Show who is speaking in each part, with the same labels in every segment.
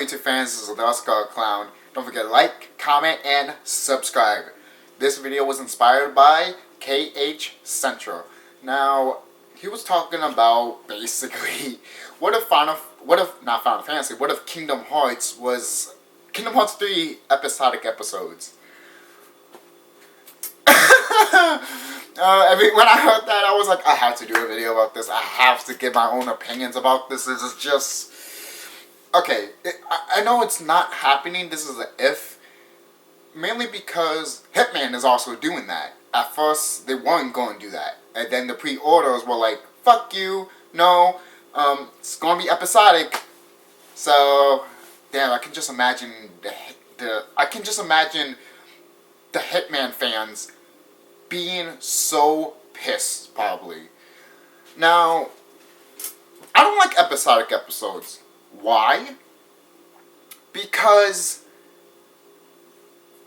Speaker 1: YouTube fans, this is the Oscar Clown. Don't forget to like, comment, and subscribe. This video was inspired by KH Central. Now, he was talking about basically what if Kingdom Hearts was Kingdom Hearts 3 episodic episodes. When I heard that, I was like, I have to do a video about this. I have to give my own opinions about this. This is just... Okay, I know it's not happening. This is an if. Mainly because Hitman is also doing that. At first, they weren't going to do that. And then the pre-orders were like, fuck you, no, it's going to be episodic. So, damn, I can just imagine the Hitman fans being so pissed, probably. Now, I don't like episodic episodes. Why? Because,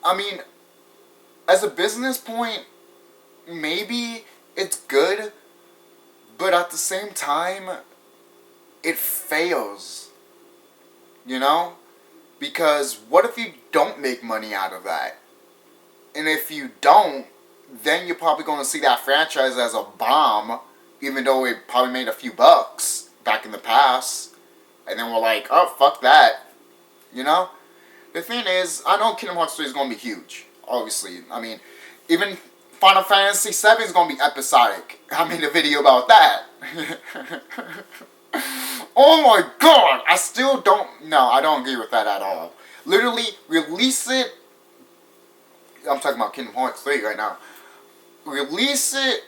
Speaker 1: I mean, as a business point, maybe it's good, but at the same time, it fails. You know? Because what if you don't make money out of that? And if you don't, then you're probably going to see that franchise as a bomb, even though it probably made a few bucks back in the past. And then we're like, oh, fuck that. You know? The thing is, I know Kingdom Hearts 3 is going to be huge, obviously. I mean, even Final Fantasy 7 is going to be episodic. I made a video about that. Oh my god! I still don't... No, I don't agree with that at all. Literally, release it... I'm talking about Kingdom Hearts 3 right now. Release it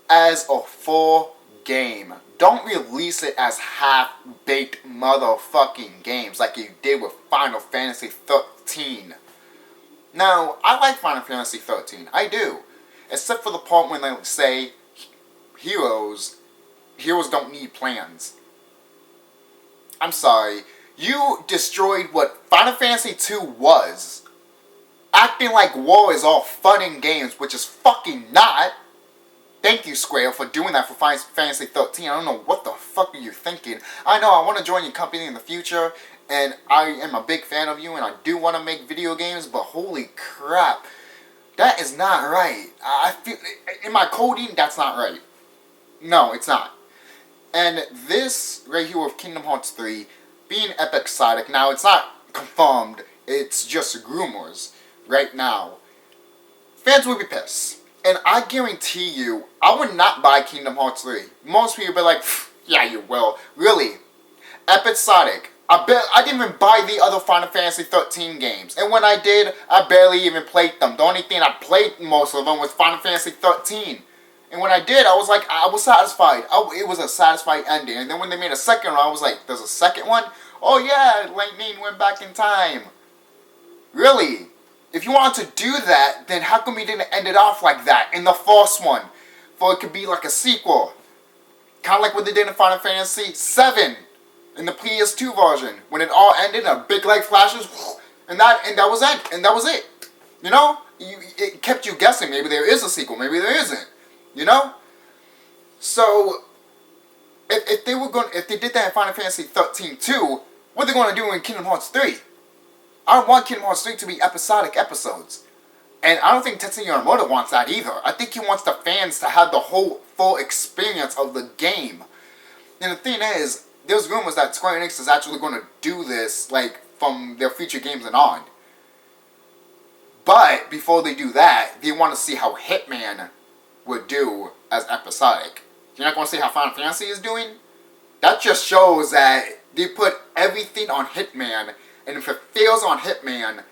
Speaker 1: as a full game. Don't release it as half-baked motherfucking games like you did with Final Fantasy 13. Now, I like Final Fantasy 13. I do. Except for the part when they say heroes don't need plans. I'm sorry. You destroyed what Final Fantasy 2 was. Acting like war is all fun and games, which is fucking not. Thank you, Square, for doing that for Final Fantasy 13. I don't know what the fuck are you thinking. I know I want to join your company in the future, and I am a big fan of you, and I do want to make video games, but holy crap. That is not right. I feel, in my coding, that's not right. No, it's not. And this right here with Kingdom Hearts 3 being episodic, now it's not confirmed, it's just rumors right now. Fans will be pissed. And I guarantee you, I would not buy Kingdom Hearts 3. Most people be like, yeah, you will. Really? Episodic. I didn't even buy the other Final Fantasy 13 games. And when I did, I barely even played them. The only thing I played most of them was Final Fantasy 13. And when I did, I was like, I was satisfied. It was a satisfied ending. And then when they made a second one, I was like, there's a second one? Oh yeah, Lightning went back in time. Really? If you wanted to do that, then how come you didn't end it off like that in the first one? For it could be like a sequel. Kind of like what they did in Final Fantasy 7 in the PS2 version. When it all ended, a big light flashes, and that was it. And that was it. You know? It kept you guessing. Maybe there is a sequel. Maybe there isn't. You know? So, if they did that in Final Fantasy 13 too, what are they going to do in Kingdom Hearts 3? I want Kingdom Hearts 3 to be episodic episodes. And I don't think Tetsuya Yamamoto wants that either. I think he wants the fans to have the whole full experience of the game. And the thing is, there's rumors that Square Enix is actually going to do this, like, from their future games and on. But, before they do that, they want to see how Hitman would do as episodic. You're not going to see how Final Fantasy is doing? That just shows that they put everything on Hitman. And if it fails on Hitman,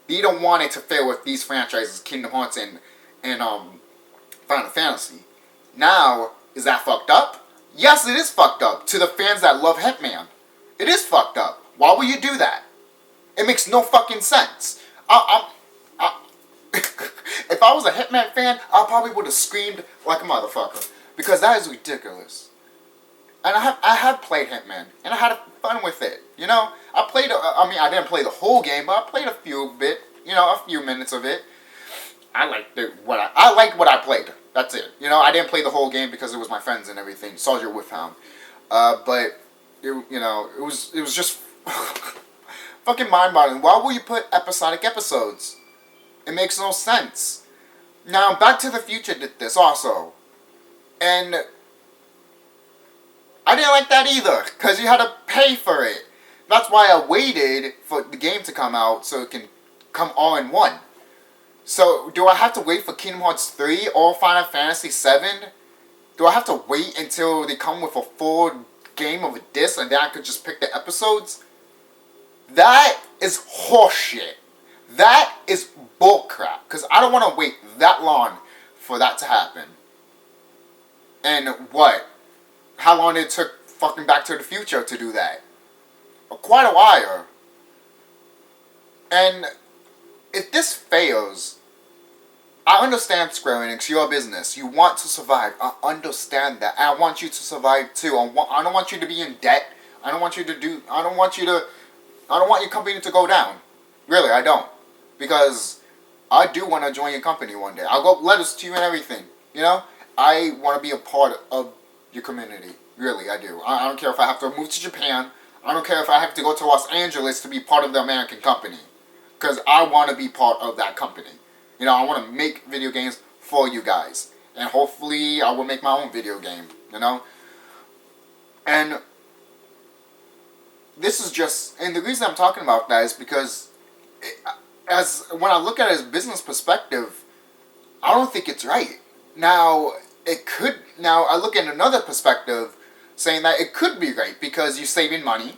Speaker 1: they don't want it to fail with these franchises, Kingdom Hearts and Final Fantasy. Now, is that fucked up? Yes, it is fucked up. To the fans that love Hitman. It is fucked up. Why would you do that? It makes no fucking sense. If I was a Hitman fan, I probably would have screamed like a motherfucker. Because that is ridiculous. And I have played Hitman, and I had fun with it. You know, I didn't play the whole game, but I played a few minutes of it. I liked what I played. That's it. You know, I didn't play the whole game because it was my friends and everything. Soldier Wolfhound. But it was just Fucking mind-boggling. Why will you put episodic episodes? It makes no sense. Now, Back to the Future did this also. And I didn't like that either, because you had to pay for it. That's why I waited for the game to come out so it can come all in one. So, do I have to wait for Kingdom Hearts 3 or Final Fantasy 7? Do I have to wait until they come with a full game of a disc and then I could just pick the episodes? That is horseshit. That is bullcrap. Because I don't want to wait that long for that to happen. And what? How long it took fucking Back to the Future to do that? Quite a while. And if this fails, I understand, Square Enix, your business. You want to survive. I understand that. And I want you to survive too. I don't want you to be in debt. I don't want your company to go down. Really, I don't. Because I do want to join your company one day. I'll go letters to you and everything. You know? I want to be a part of your community. Really, I do. I don't care if I have to move to Japan. I don't care if I have to go to Los Angeles to be part of the American company. Because I want to be part of that company. You know, I want to make video games for you guys. And hopefully I will make my own video game. You know? And this is just... And the reason I'm talking about that is because... when I look at it as business perspective, I don't think it's right. Now, I look at another perspective saying that it could be right because you're saving money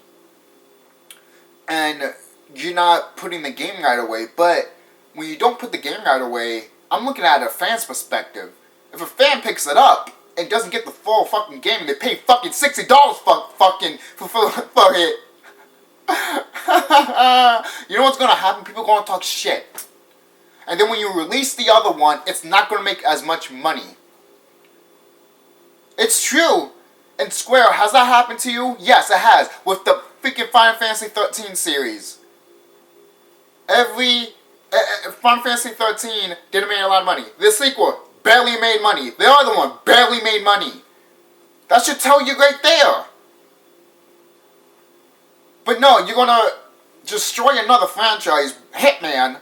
Speaker 1: and you're not putting the game right away. But when you don't put the game right away, I'm looking at a fan's perspective. If a fan picks it up and doesn't get the full fucking game and they pay fucking $60 for it, you know what's gonna happen? People are gonna talk shit. And then when you release the other one, it's not gonna make as much money. It's true. And Square, has that happened to you? Yes, it has. With the freaking Final Fantasy 13 series. Final Fantasy 13 didn't make a lot of money. The sequel barely made money. The other one barely made money. That should tell you right there. But no, you're gonna destroy another franchise, Hitman.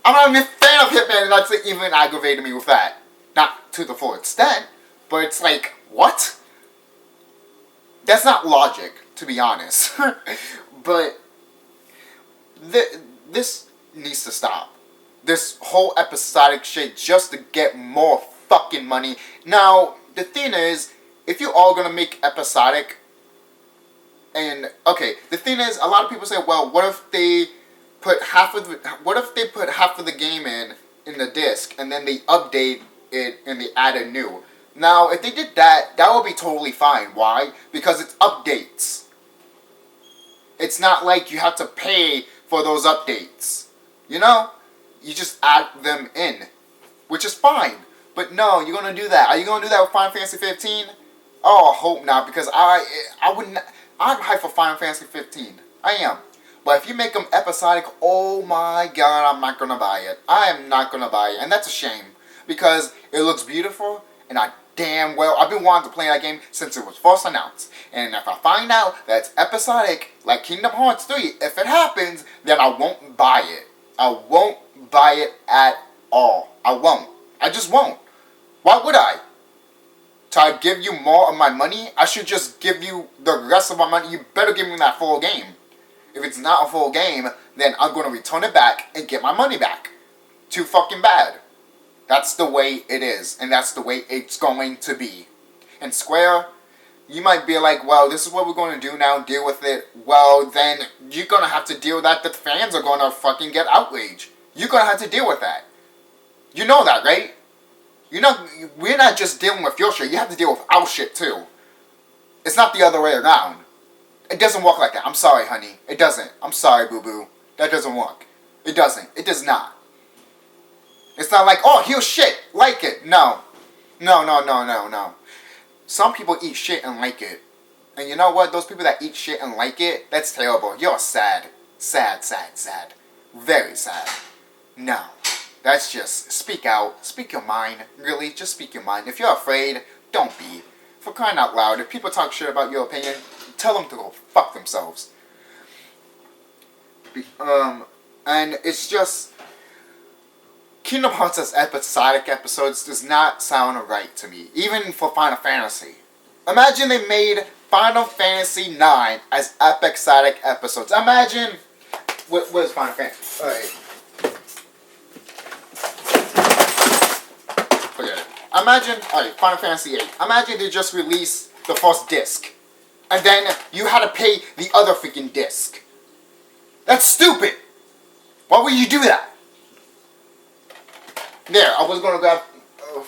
Speaker 1: I'm not even a fan of Hitman, and that's even aggravated me with that. Not to the full extent, but it's like, what? That's not logic, to be honest. But this needs to stop. This whole episodic shit just to get more fucking money. Now, the thing is, if you're all gonna make episodic, and okay, the thing is, a lot of people say, well, what if they put half of the game in the disc, and then they update it and they add a new. Now, if they did that, that would be totally fine. Why? Because it's updates. It's not like you have to pay for those updates. You know? You just add them in. Which is fine. But no, you're going to do that. Are you going to do that with Final Fantasy 15? Oh, I hope not. Because I wouldn't... I'm hyped for Final Fantasy 15. I am. But if you make them episodic, oh my god, I'm not going to buy it. I am not going to buy it. And that's a shame. Because it looks beautiful. And I've been wanting to play that game since it was first announced. And if I find out that it's episodic, like Kingdom Hearts 3, if it happens, then I won't buy it. I won't buy it at all. I won't. I just won't. Why would I? To give you more of my money? I should just give you the rest of my money. You better give me that full game. If it's not a full game, then I'm going to return it back and get my money back. Too fucking bad. That's the way it is, and that's the way it's going to be. And Square, you might be like, well, this is what we're going to do now, deal with it. Well, then you're going to have to deal with that. The fans are going to fucking get outraged. You're going to have to deal with that. You know that, right? You know, we're not just dealing with your shit. You have to deal with our shit, too. It's not the other way around. It doesn't work like that. I'm sorry, honey. It doesn't. I'm sorry, boo-boo. That doesn't work. It doesn't. It does not. It's not like, oh, here's shit, like it. No. No. Some people eat shit and like it. And you know what? Those people that eat shit and like it, that's terrible. You're sad. Sad. Very sad. No. That's just, speak out. Speak your mind. Really, just speak your mind. If you're afraid, don't be. For crying out loud, if people talk shit about your opinion, tell them to go fuck themselves. And it's just Kingdom Hearts as episodic episodes does not sound right to me, even for Final Fantasy. Imagine they made Final Fantasy 9 as episodic episodes. Imagine where's Final Fantasy? Alright. Forget it. Imagine, alright, Final Fantasy 8. Imagine they just released the first disc. And then you had to pay the other freaking disc. That's stupid! Why would you do that? There, I was gonna grab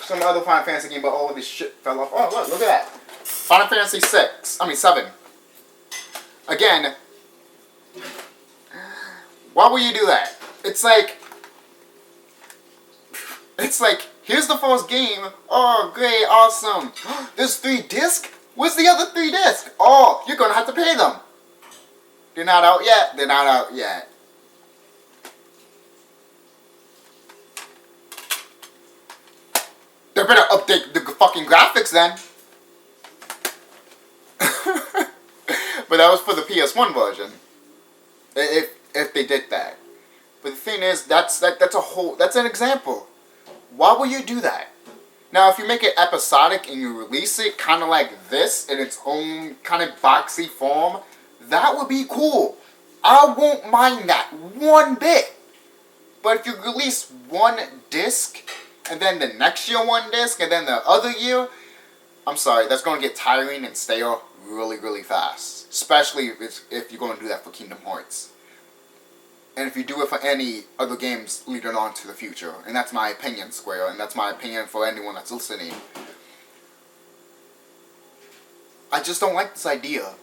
Speaker 1: some other Final Fantasy game, but all of this shit fell off. Oh, look at that. Final Fantasy 7. Again, why would you do that? It's like, here's the first game. Oh, great, awesome. There's 3 discs? Where's the other 3 discs? Oh, you're gonna have to pay them. They're not out yet. They're not out yet. They better update the fucking graphics then. But that was for the PS1 version. If they did that. But the thing is, that's an example. Why would you do that? Now, if you make it episodic and you release it kind of like this in its own kind of boxy form, that would be cool. I won't mind that one bit. But if you release one disc, and then the next year one disc, and then the other year, I'm sorry, that's going to get tiring and stale really, really fast. Especially if you're going to do that for Kingdom Hearts. And if you do it for any other games leading on to the future. And that's my opinion, Square, and that's my opinion for anyone that's listening. I just don't like this idea.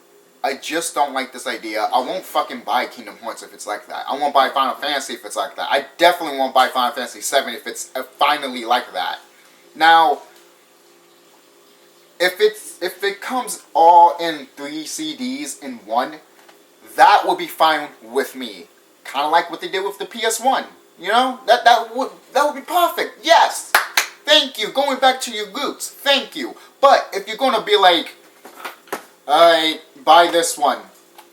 Speaker 1: I won't fucking buy Kingdom Hearts if it's like that. I won't buy Final Fantasy if it's like that. I definitely won't buy Final Fantasy 7 if it's finally like that. Now, if it comes all in 3 CDs in one, that would be fine with me. Kind of like what they did with the PS1. You know? That would be perfect. Yes! Thank you. Going back to your roots. Thank you. But if you're going to be like, alright, buy this one.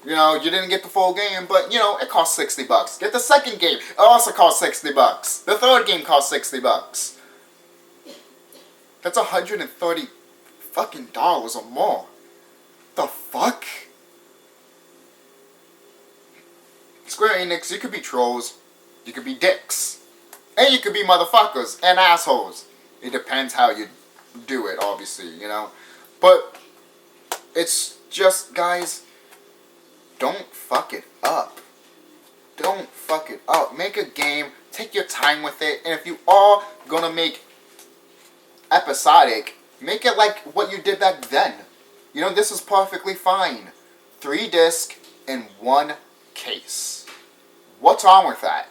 Speaker 1: You know, you didn't get the full game, but, you know, it costs $60. Get the second game. It also costs $60. The third game costs $60. That's $130 fucking dollars or more. The fuck? Square Enix, you could be trolls. You could be dicks. And you could be motherfuckers and assholes. It depends how you do it, obviously, you know. But it's just, guys, don't fuck it up. Don't fuck it up. Make a game. Take your time with it. And if you are gonna make episodic, make it like what you did back then. You know, this is perfectly fine. 3 discs in 1 case. What's wrong with that?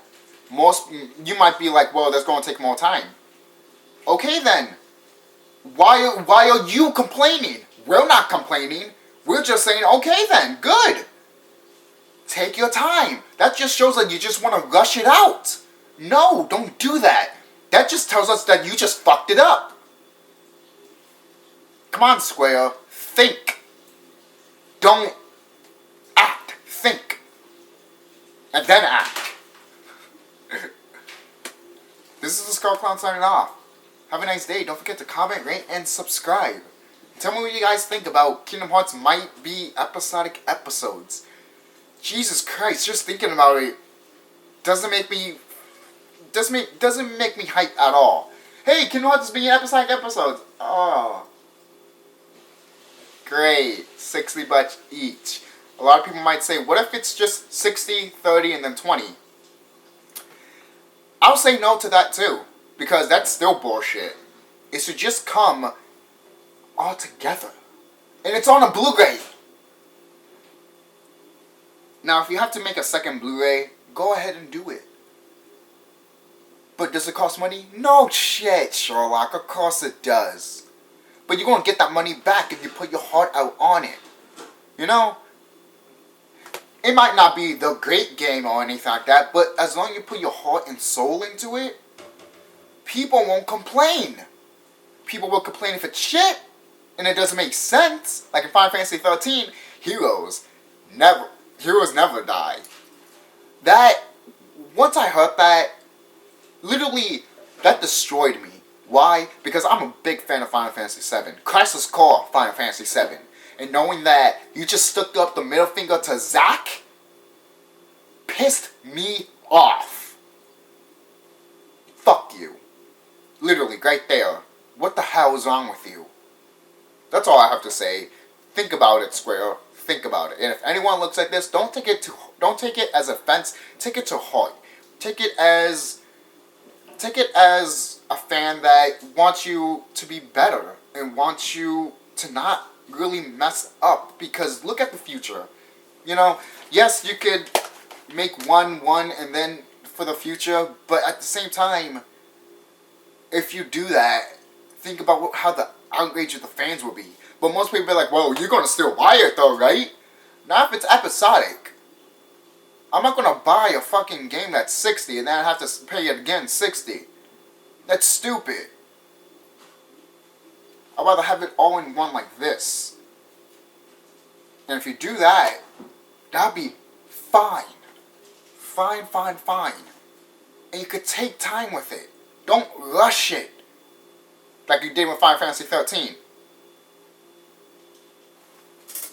Speaker 1: You might be like, well, that's going to take more time. Okay then. Why are you complaining? We're not complaining. We're just saying, okay then, good. Take your time. That just shows that you just want to rush it out. No, don't do that. That just tells us that you just fucked it up. Come on, Square. Think. Don't act. Think. And then act. This is the Skull Clown signing off. Have a nice day. Don't forget to comment, rate, and subscribe. Tell me what you guys think about Kingdom Hearts might be episodic episodes. Jesus Christ, just thinking about it doesn't make me hype at all. Hey, Kingdom Hearts is being episodic episodes. Oh. Great. $60 each. A lot of people might say, what if it's just 60, 30, and then 20? I'll say no to that too. Because that's still bullshit. It should just come all together. And it's on a Blu-ray. Now, if you have to make a second Blu-ray, go ahead and do it. But does it cost money? No shit, Sherlock. Of course it does. But you're going to get that money back if you put your heart out on it. You know? It might not be the great game or anything like that, but as long as you put your heart and soul into it, people won't complain. People will complain if it's shit, and it doesn't make sense. Like in Final Fantasy 13, heroes never die. That, once I heard that, literally, that destroyed me. Why? Because I'm a big fan of Final Fantasy VII. Crisis Core Final Fantasy VII. And knowing that you just stuck up the middle finger to Zack pissed me off. Fuck you. Literally, right there. What the hell is wrong with you? That's all I have to say. Think about it, Square. Think about it. And if anyone looks like this, don't take it as offense. Take it to heart. Take it as a fan that wants you to be better and wants you to not really mess up. Because look at the future. You know, yes, you could make one and then for the future, but at the same time, if you do that, think about how the outrage of the fans will be. But most people be like, well, you're going to still buy it though, right? Not if it's episodic. I'm not going to buy a fucking game that's 60 and then I have to pay it again 60. That's stupid. I'd rather have it all in one like this. And if you do that, that'd be fine. Fine. And you could take time with it. Don't rush it. Like you did with Final Fantasy 13.